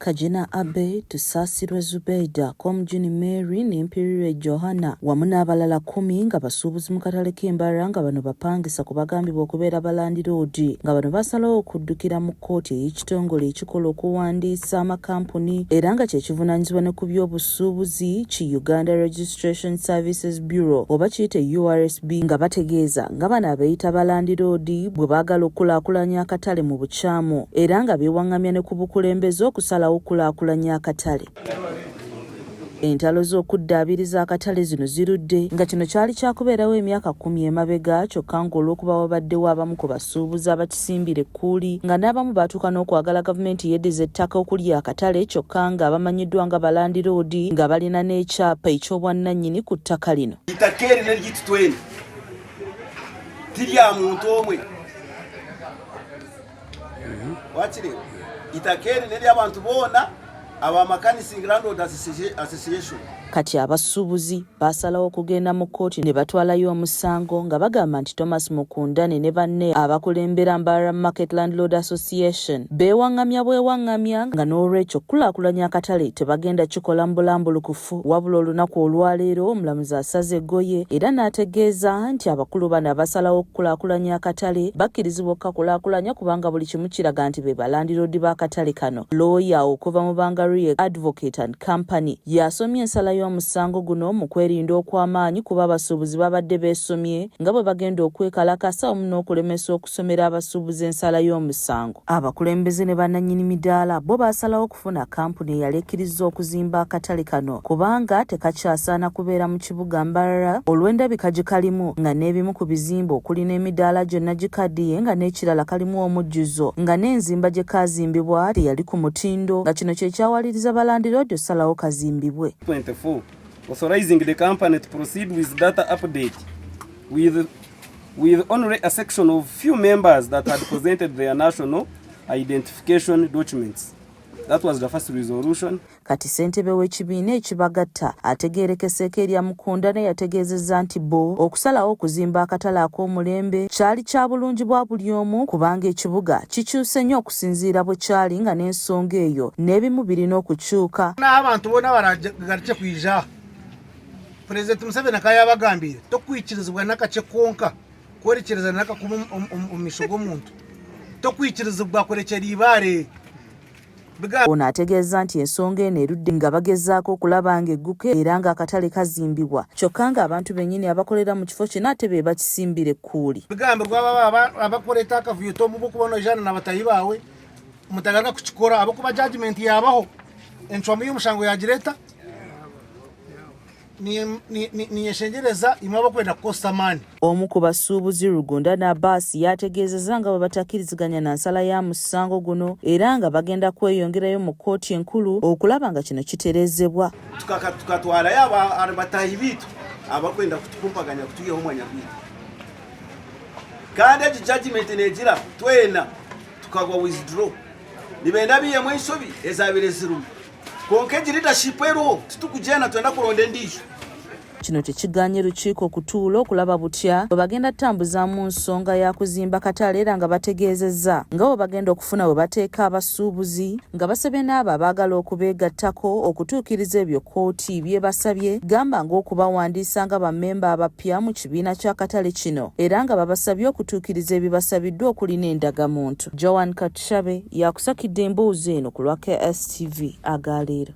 Kajina Abe, Tusasirwe Zubeida, Komjini Mary, Nimpirire Johanna, wamu n'abalala 10 nga basuubuzi mu katale k'Embarara nga bano bapangisa ku bagambibwa okubeera balandiroodi nga bano basalawo okuddukira mu kkooti ey'ekitongole ekikola okuwandiisa amakampuni era nga kyekivunaanyizibwa ne ku by'obusuubuzi ki Uganda Registration Services Bureau oba kiyite URSB nga bategeeza nga bano abeeyita balandiroodi bwe baagala okukulaakulanya akatale mu bukyamu era nga beewaŋŋamya ne ku bukulembeze okusalawo okulaakulanya akatale. Entalo z'okuddaabiriza akatale zino zirudde nga kino kyali kyakubeerawo emyaka 10 emabega kyokka ng'olw'okuba wabaddewo abamu ku basuubuzi abakisimbira ekkuuli nga n'abamu baatuuka n'okwagala gavumenti yeddiza ettaka okulya akatale kyokka nga bamanyiddwa nga balandiroodi nga balina n'ekyapa eky'obwannannyini ku ttaka lino. Itaka eri nerigitutwene tirya muntu omwe wakiriwo itaka eri nery'abantu boona abamakanisi Landlord Association. Kati abasuubuzi basalawo okugenda mu kkooti ne batwalayo omusango nga bagamba nti Thomas Mukundane ne banne abakulembera Mbarara Market Landlord Association beewaŋŋamya nga n'olwekyo kulaakulanya akatale tebagenda kikola mu bulambulukufu wabula olunaku olwaleero omulamuzi asaze eggoye era n'ategeeza nti abakulu bano abasalawo okukulaakulanya akatale bakkirizibwa okukulaakulanya kubanga buli kimu kiraga nti be balandiroodi b'akatale kano. Looya okuva mu Bangaruye Advocate and Company yasomye ensala y'omusango guno mu kwerinda okw'amaanyi kuba abasuubuzi babadde beesomye nga bwe bagenda okwekalakasa omu n'okulemesa okusomera abasuubuzi ensala y'omusango. Abakulembeze ne bannannyini midaala bo baasalawo okufuna kampuni eyalekkiriza okuzimba akatale kano kubanga tekakyasaana kubeera mu kibuga Mbarara olw'endabika gye kalimu nga n'ebimu ku bizimbe okuli n'emidaala gyonna gikaddiye nga n'ekirala kalimu omujjuzo nga n'enzimba gye kaazimbibwa teyali ku mutindo nga kino kye kyawaliriza balandiroodi osalawo kazimbibwe. Authorizing the company to proceed with data update with only a section of few members that had presented their national identification documents. That was the first resolution. Kati ssentebe w'ekibiina ekibagatta ategeerekeseeko erya Mukundane yategeezezza nti bo okusalawo okuzimba akatale ak'omulembe kyali kya bulungi bwa buli omu kubanga ekibuga kikyuse nnyo okusinziira bwe kyali nga n'ensonga eyo n'ebimu birina okukyuka. N'abantu bonna baragarike kwija Pulezidenti Museveni akayabagambire tokwikirizibwa n'akace konka kwerekereza n'akakuba omumisho gw'omuntu tokwikirizibwa kurekyera ibaare. Ono ategeeza nti ensonga eno erudde nga bagezaako okulaba nga egguke era nga akatale kazimbibwa kyokka nga abantu bennyini abakolera mu kifo kino ate be bakisimbira ekkuuli. Bigambo rw'ababa abakoleta akavuyo tomubu kubona ojana n'abatayi bawe mutagaruka kukikora abakuba judgment yabaho enshwamu y'omushango yagireta niyeshengereza imaba kwenda kukosta mani. Omu ku basuubuzi Rugunda Abbas yategeezezza nga bwe batakkiriziganya na nsala ya musango guno era nga bagenda kweyongerayo mu kkooti enkulu okulaba nga kino kitereezebwa. Tukatwalayo abatayi bitu abakwenda kutukumpaganya kutuyeho mwanya gwitu kandi egi judgment negira twena tukagwa withdraw nibenda biyemu ensobi ezabire zirumu konke egi leadership eriwo titukujena twenda kulonda endiisho. Kino tekiganye lukiiko okutuula okulaba butya bwe bagenda tambuza mu nsonga ya kuzimba katale era nga bategeezezza nga bwe bagenda okufuna bwe bateeka abasuubuzi nga basabye n'abo abaagala okubeegattako okutuukiriza ebyo kkooti bye basabye gamba ng'okubawandiisa nga bammemba abapya mu kibiina ky'akatale kino era nga babasabye okutuukiriza ebibasabiddwa okuli n'endagamuntu. Joan Katushabe yakusakidde emboozi eno ku lwa KSTV Agaleero.